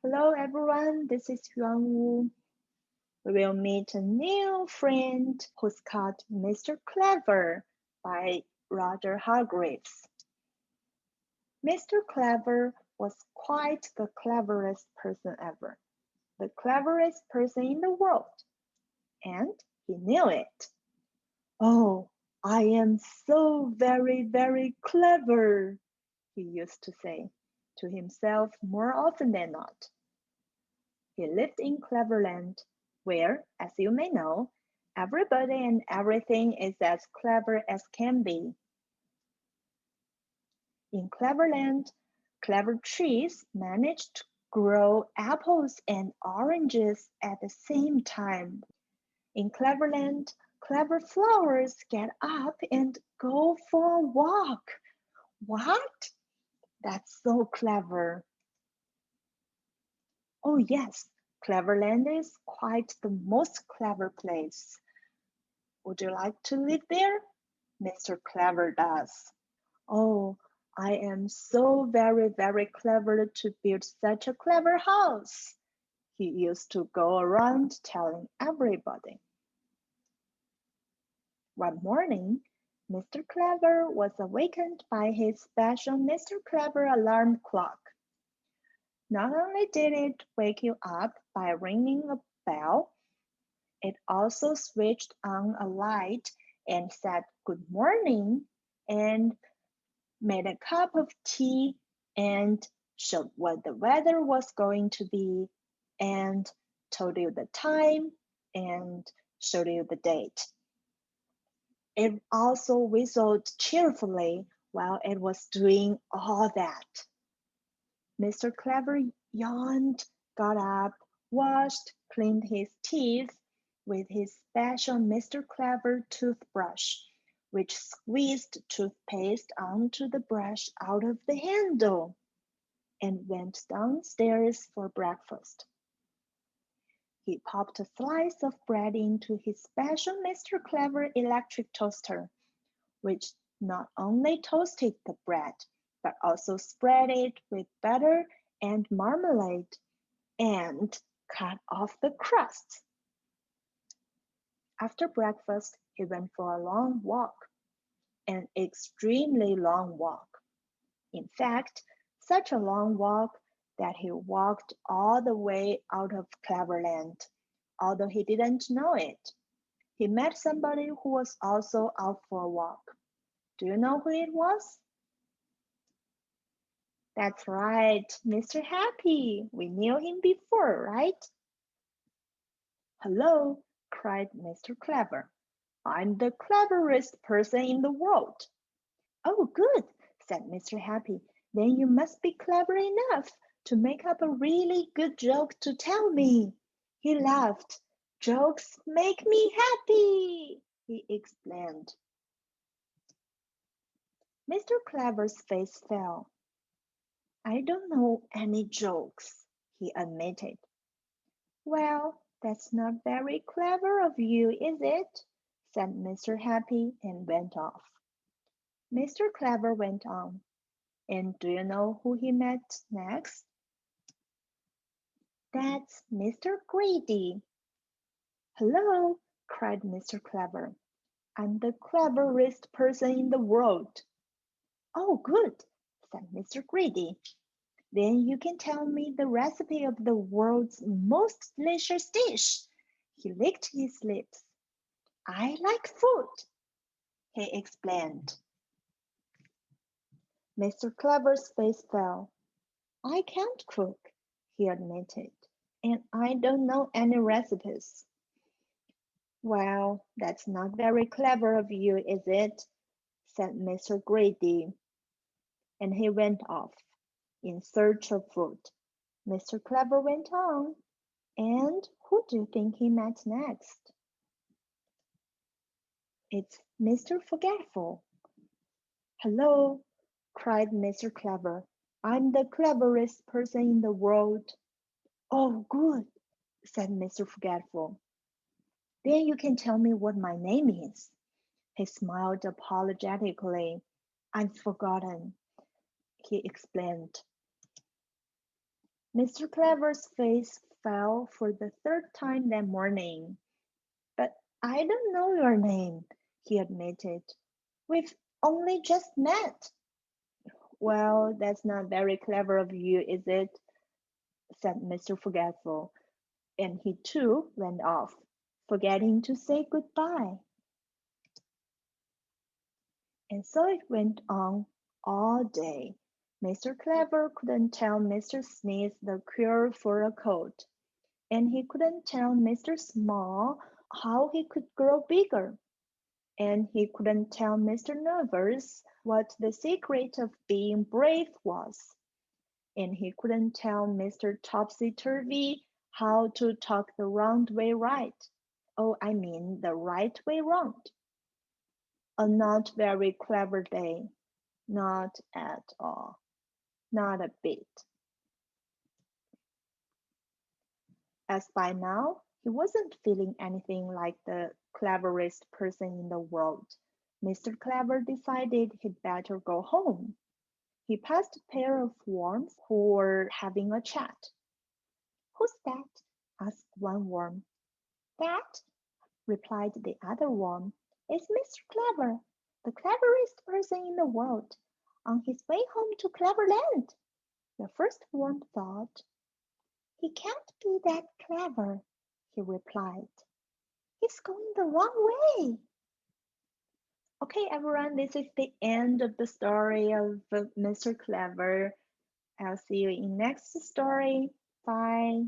Hello everyone, this is Yuanwu. We will meet a new friend who's called Mr. Clever by Roger Hargreaves. Mr. Clever was quite the cleverest person ever, the cleverest person in the world, and he knew it. Oh, I am so very, very clever, he used to say to himself more often than not. He lived in Cleverland, where, as you may know, everybody and everything is as clever as can be. In Cleverland, clever trees manage to grow apples and oranges at the same time. In Cleverland, clever flowers get up and go for a walk. What? That's so clever. Oh, yes, Cleverland is quite the most clever place. Would you like to live there? Mr. Clever does. Oh, I am so very, very clever to build such a clever house. He used to go around telling everybody. One morning, Mr. Clever was awakened by his special Mr. Clever alarm clock. Not only did it wake you up by ringing a bell, it also switched on a light and said good morning and made a cup of tea and showed what the weather was going to be and told you the time and showed you the date. It also whistled cheerfully while it was doing all that. Mr. Clever yawned, got up, washed, cleaned his teeth with his special Mr. Clever toothbrush, which squeezed toothpaste onto the brush out of the handle, and went downstairs for breakfast. He popped a slice of bread into his special Mr. Clever electric toaster, which not only toasted the bread, but also spread it with butter and marmalade and cut off the crust. After breakfast, he went for a long walk, an extremely long walk. In fact, such a long walk that he walked all the way out of Cleverland, although he didn't know it. He met somebody who was also out for a walk. Do you know who it was? That's right, Mr. Happy. We knew him before, right? Hello, cried Mr. Clever. I'm the cleverest person in the world. Oh, good, said Mr. Happy. Then you must be clever enough to make up a really good joke to tell me. He laughed. Jokes make me happy, he explained. Mr. Clever's face fell. I don't know any jokes, he admitted. Well, that's not very clever of you, is it? Said Mr. Happy and went off. Mr. Clever went on. And do you know who he met next? That's Mr. Greedy. Hello, cried Mr. Clever. I'm the cleverest person in the world. Oh, good, said Mr. Greedy. Then you can tell me the recipe of the world's most delicious dish. He licked his lips. I like food, he explained. Mr. Clever's face fell. I can't cook, he admitted, and I don't know any recipes. Well, that's not very clever of you, is it? Said Mr. Greedy, and he went off in search of food. Mr. Clever went on, and who do you think he met next? It's Mr. Forgetful. Hello, cried Mr. Clever. I'm the cleverest person in the world. Oh, good, said Mr. Forgetful. Then you can tell me what my name is. He smiled apologetically. I've forgotten, he explained. Mr. Clever's face fell for the third time that morning. But I don't know your name, he admitted. We've only just met. Well, that's not very clever of you, is it? Said Mr. Forgetful, and he too went off, forgetting to say goodbye. And so it went on all day. Mr. Clever couldn't tell Mr. Sneeze the cure for a cold, and he couldn't tell Mr. Small how he could grow bigger, and he couldn't tell Mr. Nervous what the secret of being brave was, and he couldn't tell Mr. Topsy Turvy how to talk the round way right. Oh, I mean the right way round. A not very clever day. Not at all. Not a bit. As by now, he wasn't feeling anything like the cleverest person in the world, Mr. Clever decided he'd better go home. He passed a pair of worms who were having a chat. Who's that? Asked one worm. That, replied the other worm, is Mr. Clever, the cleverest person in the world, on his way home to Cleverland. The first worm thought. He can't be that clever, he replied. He's going the wrong way. Okay, everyone, this is the end of the story of Mr. Clever. I'll see you in next story. Bye.